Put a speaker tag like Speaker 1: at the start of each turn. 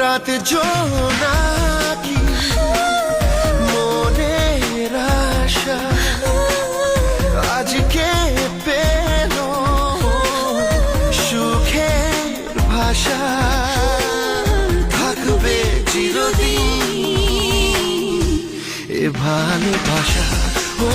Speaker 1: রাত জোনাকি মনের আশা আজকে পেল সুখের ভাষা, থাকবে চিরদিন এ ভালোবাসা। ও